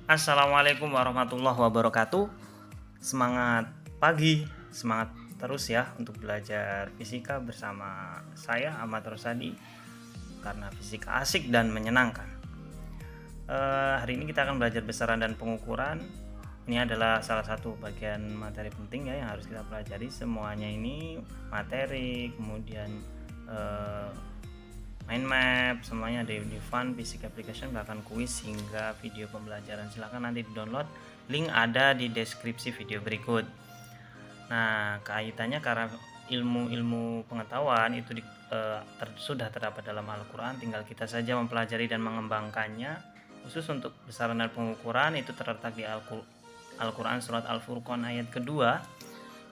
Assalamualaikum warahmatullahi wabarakatuh. Semangat pagi, semangat terus ya untuk belajar fisika bersama saya Ahmad Rosadi, karena fisika asik dan menyenangkan. Hari ini kita akan belajar besaran dan pengukuran. Ini adalah salah satu bagian materi penting ya yang harus kita pelajari. Semuanya ini materi, kemudian mind map, semuanya ada di Fun Basic Application, bahkan kuis hingga video pembelajaran. Silahkan nanti di download, link ada di deskripsi video berikut. Nah, kaitannya karena ilmu pengetahuan itu sudah terdapat dalam Al-Quran, tinggal kita saja mempelajari dan mengembangkannya. Khusus untuk besaran dan pengukuran itu terletak di Al-Quran surat Al-Furqan ayat kedua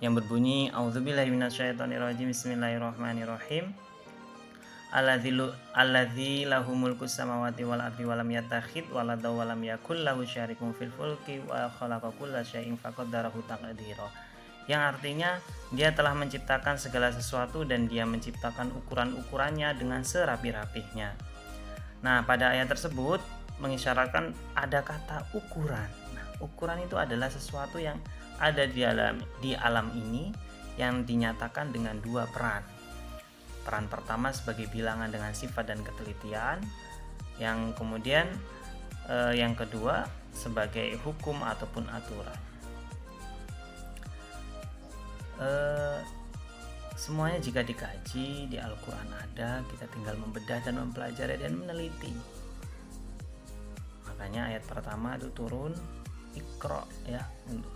yang berbunyi A'udzubillahi minasyaitonirrajim, bismillahirrahmanirrahim. Alladzi lahu mulku samawati wal ardi walam yattakhid walada walam yakul lahu syarikun fil fulki wa khalaqa kulla syai'in faqaddarahu taqdira. Yang artinya dia telah menciptakan segala sesuatu dan dia menciptakan ukuran-ukurannya dengan serapi-rapihnya. Nah, pada ayat tersebut mengisyaratkan ada kata ukuran. Nah, ukuran itu adalah sesuatu yang ada di alam ini yang dinyatakan dengan dua peran. Peran pertama sebagai bilangan dengan sifat dan ketelitian, yang kemudian yang kedua sebagai hukum ataupun aturan. Semuanya jika dikaji di Al-Quran ada, kita tinggal membedah dan mempelajari dan meneliti. Makanya ayat pertama itu turun Iqra ya,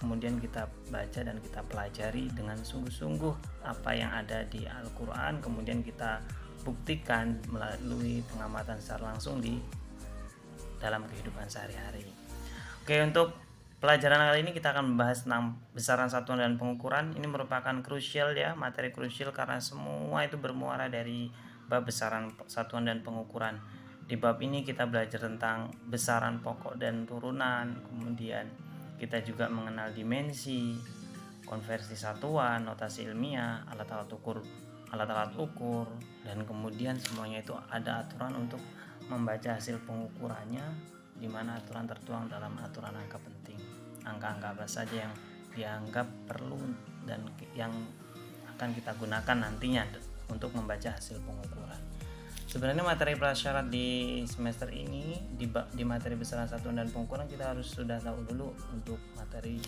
kemudian kita baca dan kita pelajari dengan sungguh-sungguh apa yang ada di Al-Quran, kemudian kita buktikan melalui pengamatan secara langsung di dalam kehidupan sehari-hari. Oke, untuk pelajaran kali ini kita akan membahas tentang besaran, satuan, dan pengukuran. Ini merupakan krusial ya, materi krusial karena semua itu bermuara dari bab besaran, satuan, dan pengukuran. Di bab ini kita belajar tentang besaran pokok dan turunan, kemudian kita juga mengenal dimensi, konversi satuan, notasi ilmiah, alat-alat ukur, dan kemudian semuanya itu ada aturan untuk membaca hasil pengukurannya, di mana aturan tertuang dalam aturan angka penting. Angka-angka apa saja yang dianggap perlu dan yang akan kita gunakan nantinya untuk membaca hasil pengukuran. Sebenarnya materi prasyarat di semester ini di materi besaran, satuan, dan pengukuran kita harus sudah tahu dulu untuk materi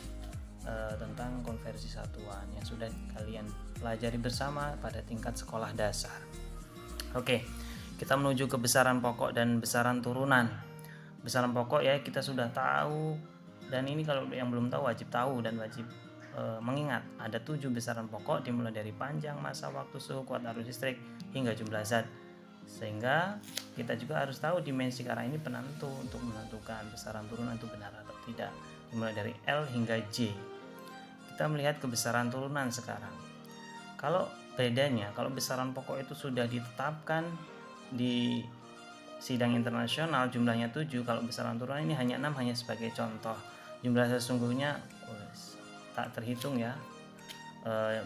tentang konversi satuan yang sudah kalian pelajari bersama pada tingkat sekolah dasar. Oke, kita menuju ke besaran pokok dan besaran turunan. Besaran pokok ya kita sudah tahu, dan ini kalau yang belum tahu wajib tahu dan wajib mengingat ada 7 besaran pokok dimulai dari panjang, masa, waktu, suhu, kuat arus listrik hingga jumlah zat. Sehingga kita juga harus tahu dimensi, karena ini penentu untuk menentukan besaran turunan itu benar atau tidak, dimulai dari L hingga J. Kita melihat kebesaran turunan sekarang. Kalau bedanya, kalau besaran pokok itu sudah ditetapkan di sidang internasional jumlahnya 7, kalau besaran turunan ini hanya 6, hanya sebagai contoh. Jumlah sesungguhnya tak terhitung ya.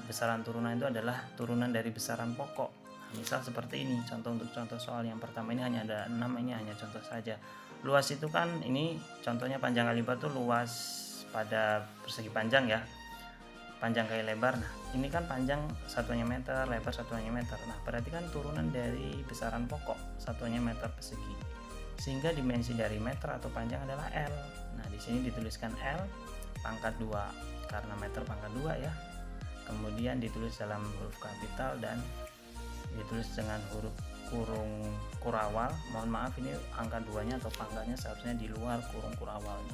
Besaran turunan itu adalah turunan dari besaran pokok. Misal seperti ini, untuk contoh soal yang pertama ini hanya ada 6, ini hanya contoh saja. Luas itu kan ini contohnya panjang kali lebar itu luas pada persegi panjang ya, panjang kali lebar. Nah ini kan panjang satuannya meter, lebar satuannya meter. Nah berarti kan turunan dari besaran pokok satuannya meter persegi, sehingga dimensi dari meter atau panjang adalah L. Nah di sini dituliskan L pangkat 2 karena meter pangkat 2 ya. Kemudian ditulis dalam huruf kapital dan ditulis dengan huruf kurung kurawal. Mohon maaf, ini angka 2-nya atau pangkatnya seharusnya di luar kurung kurawalnya.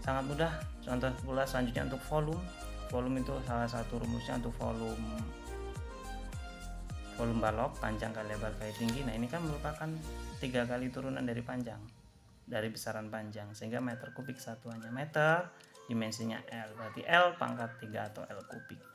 Sangat mudah. Contoh pula selanjutnya untuk volume itu salah satu rumusnya untuk volume balok, panjang kali lebar kali tinggi. Nah ini kan merupakan 3 kali turunan dari panjang, dari besaran panjang, sehingga meter kubik satuannya meter, dimensinya L, berarti L pangkat 3 atau L kubik.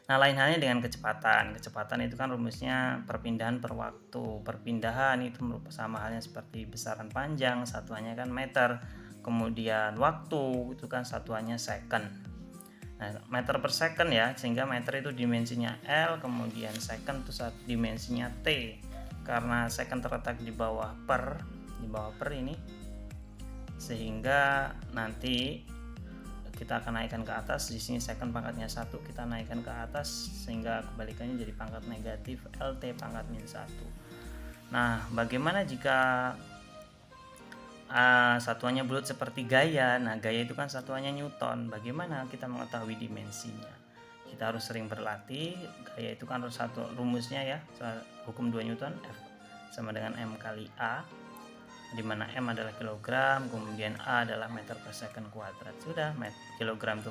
Nah lain halnya dengan kecepatan itu kan rumusnya perpindahan per waktu. Perpindahan itu sama halnya seperti besaran panjang, satuannya kan meter, kemudian waktu itu kan satuannya second. Nah meter per second ya, sehingga meter itu dimensinya L, kemudian second itu dimensinya T. Karena second terletak di bawah per ini, sehingga nanti kita akan naikkan ke atas. Di sini second pangkatnya 1, kita naikkan ke atas sehingga kebalikannya jadi pangkat negatif LT pangkat min 1. Nah, bagaimana jika satuannya bulat seperti gaya? Nah, gaya itu kan satuannya Newton. Bagaimana kita mengetahui dimensinya? Kita harus sering berlatih. Gaya itu kan harus satu rumusnya ya, hukum 2 Newton, F sama dengan M kali A, di mana M adalah kilogram, kemudian A adalah meter per second kuadrat. Sudah, kilogram itu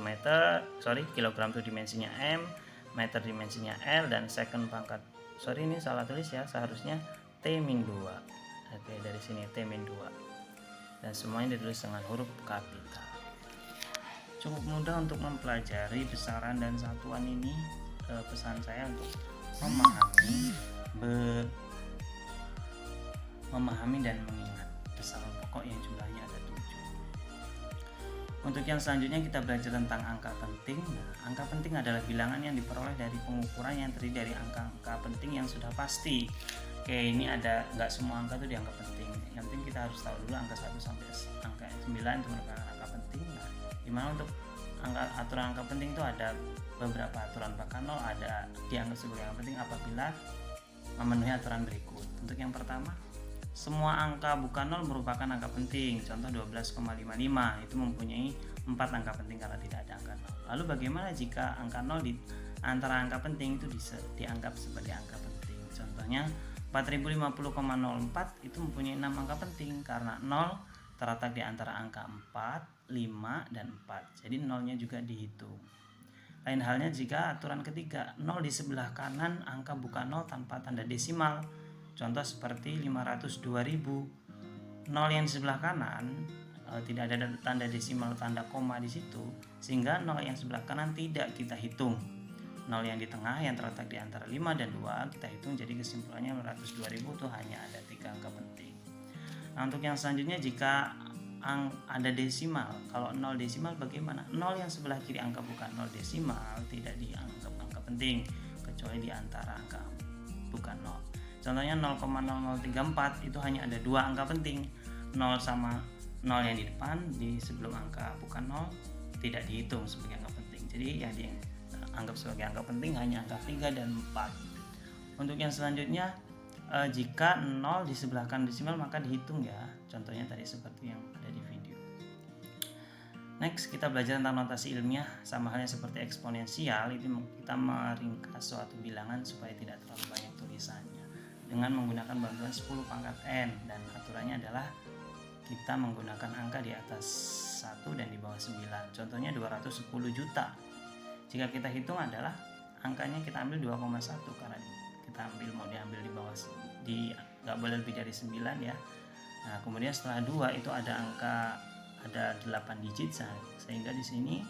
dimensinya M, meter dimensinya L, dan second pangkat, ini salah tulis ya, seharusnya T-2. Oke, dari sini T-2. Dan semuanya ditulis dengan huruf kapital. Cukup mudah untuk mempelajari besaran dan satuan ini. Pesan saya untuk memahami dan mengingat besaran pokok yang jumlahnya ada 7. Untuk yang selanjutnya kita belajar tentang angka penting. Nah, angka penting adalah bilangan yang diperoleh dari pengukuran yang terdiri dari angka-angka penting yang sudah pasti. Oke, ini ada, nggak semua angka itu dianggap penting. Yang penting kita harus tahu dulu angka 1 sampai angka 9 itu merupakan angka penting. Nah, dimana untuk aturan angka penting itu ada beberapa aturan, bahkan 0 ada dianggap sebagai angka penting apabila memenuhi aturan berikut. Untuk yang pertama, semua angka bukan 0 merupakan angka penting. Contoh 12,55 itu mempunyai 4 angka penting karena tidak ada angka 0. Lalu bagaimana jika angka 0 di antara angka penting itu dianggap sebagai angka penting? Contohnya 4050,04 itu mempunyai 6 angka penting karena 0 terletak di antara angka 4, 5, dan 4. Jadi 0-nya juga dihitung. Lain halnya jika aturan ketiga, 0 di sebelah kanan angka bukan 0 tanpa tanda desimal. Contoh seperti 502.000. 0 yang di sebelah kanan tidak ada tanda desimal, tanda koma di situ, sehingga 0 yang sebelah kanan tidak kita hitung. 0 yang di tengah yang terletak di antara 5 dan 2 kita hitung, jadi kesimpulannya 502.000 itu hanya ada 3 angka penting. Nah, untuk yang selanjutnya jika ada desimal, kalau 0 desimal bagaimana? 0 yang sebelah kiri angka bukan 0 desimal tidak dianggap angka penting kecuali di antara angka bukan 0. Contohnya 0,0034 itu hanya ada 2 angka penting, 0 sama 0 yang di depan di sebelum angka bukan 0 tidak dihitung sebagai angka penting. Jadi yang dianggap sebagai angka penting hanya angka 3 dan 4. Untuk yang selanjutnya, jika 0 di sebelah kanan desimal maka dihitung ya. Contohnya tadi seperti yang ada di video. Next, kita belajar tentang notasi ilmiah. Sama halnya seperti eksponensial, itu kita meringkas suatu bilangan supaya tidak terlalu banyak tulisannya dengan menggunakan bantuan 10 pangkat n, dan aturannya adalah kita menggunakan angka di atas 1 dan di bawah 9. Contohnya 210 juta. Jika kita hitung adalah angkanya kita ambil 2,1 karena kita mau diambil di bawah, nggak boleh lebih dari 9 ya. Nah, kemudian setelah 2 itu ada 8 digit, sehingga di sini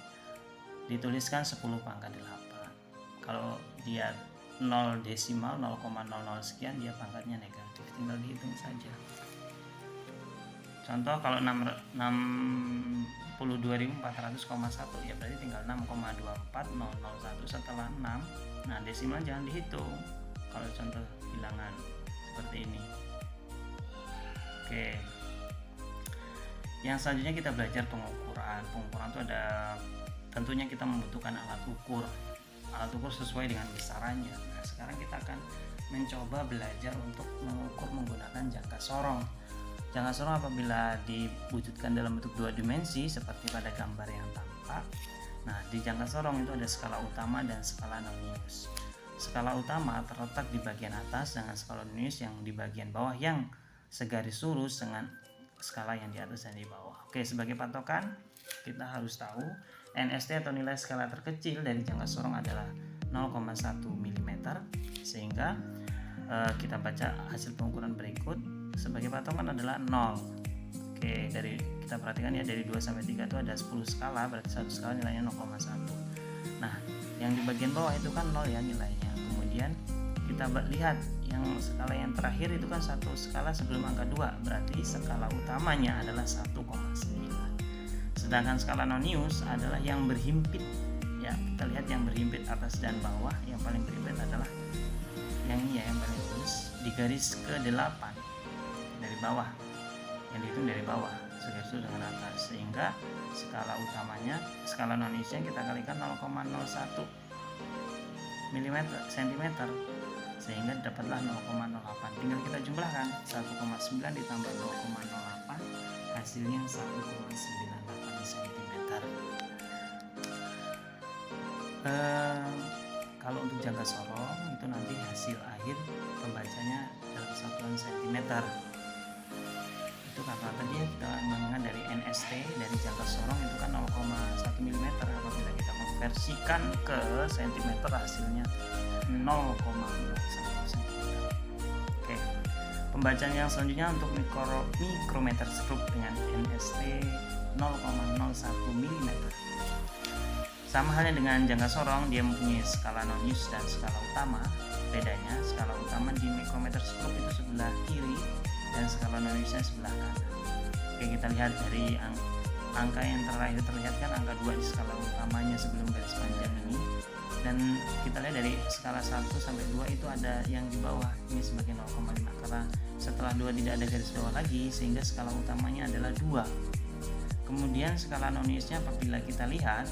dituliskan 10 pangkat 8. Kalau dia 0 desimal 0,00 sekian, dia pangkatnya negatif, tinggal dihitung saja. Contoh kalau 62.400,1 ya berarti tinggal 6,24001 setelah 6. Nah, desimal jangan dihitung kalau contoh bilangan seperti ini. Oke. Yang selanjutnya kita belajar pengukuran. Pengukuran itu ada, tentunya kita membutuhkan alat ukur. Alat ukur sesuai dengan besarannya. Nah, sekarang kita akan mencoba belajar untuk mengukur menggunakan jangka sorong. Jangka sorong apabila diwujudkan dalam bentuk 2 dimensi seperti pada gambar yang tampak. Nah, di jangka sorong itu ada skala utama dan skala nonius. Skala utama terletak di bagian atas dengan skala nonius yang di bagian bawah yang segaris lurus dengan skala yang di atas dan di bawah. Oke, sebagai patokan kita harus tahu NST atau nilai skala terkecil dari jangka sorong adalah 0,1 mm, sehingga kita baca hasil pengukuran berikut. Sebagai patokan adalah 0. Oke, kita perhatikan ya, dari 2 sampai 3 itu ada 10 skala, berarti satu skala nilainya 0,1. Nah, yang di bagian bawah itu kan 0 ya nilainya. Kemudian kita lihat yang skala yang terakhir itu kan satu skala sebelum angka 2, berarti skala utamanya adalah 1,9. Sedangkan skala nonius adalah yang berhimpit ya. Kita lihat yang berhimpit atas dan bawah. Yang paling berhimpit adalah yang ini ya, yang paling lurus di garis ke-8 dari bawah, yang dihitung dari bawah. segaris lurus dengan atas, sehingga skala utamanya, skala non-Euclidnya kita kalikan 0,01 cm, sehingga dapatlah 0,08. Tinggal kita jumlahkan 1,9 ditambah 0,08, hasilnya 1,98 cm. Kalau untuk jangka sorong itu nanti hasil akhir pembacanya dalam satuan cm. Itu karena tadi kita mengingat dari NST, dari jangka sorong itu kan 0,1 mm, apabila kita konversikan ke cm hasilnya 0,01 cm. Oke, pembacaan yang selanjutnya untuk mikrometer stroke dengan NST 0,01 mm. Sama halnya dengan jangka sorong, dia mempunyai skala non-use dan skala utama. Bedanya, skala utama di mikrometer stroke itu sebelah kiri dan skala non-use-nya sebelah kanan. Oke, kita lihat dari angka yang terakhir terlihat kan angka 2 di skala utamanya sebelum garis panjang ini. Dan kita lihat dari skala 1 sampai 2 itu ada yang di bawah, ini sebagai 0,5, karena setelah 2 tidak ada garis bawah lagi, sehingga skala utamanya adalah 2. Kemudian skala non-use-nya apabila kita lihat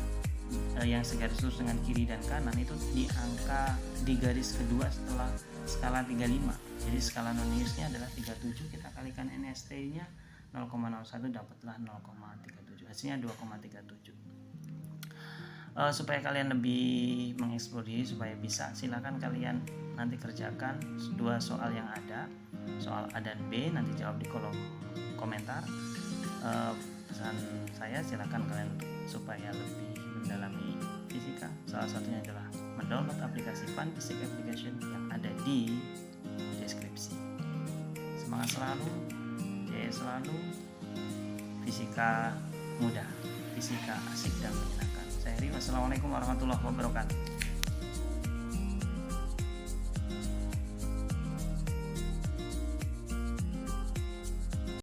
yang segaris lurus dengan kiri dan kanan itu di angka di garis kedua setelah skala 35. Jadi skala non-use-nya adalah 37, kita kalikan NST-nya 0,01 dapatlah 0,37. Hasilnya 2,37. Supaya kalian lebih mengeksplor diri, supaya bisa, silakan kalian nanti kerjakan 2 soal yang ada, soal A dan B, nanti jawab di kolom komentar. Pesan saya, silakan kalian supaya lebih mendalami fisika, salah satunya adalah mendownload aplikasi Fun Physics Application yang ada di deskripsi. Semangat selalu, jaya selalu, fisika mudah, fisika asik dan menyenangkan. Saya Heri, wassalamualaikum warahmatullahi wabarakatuh.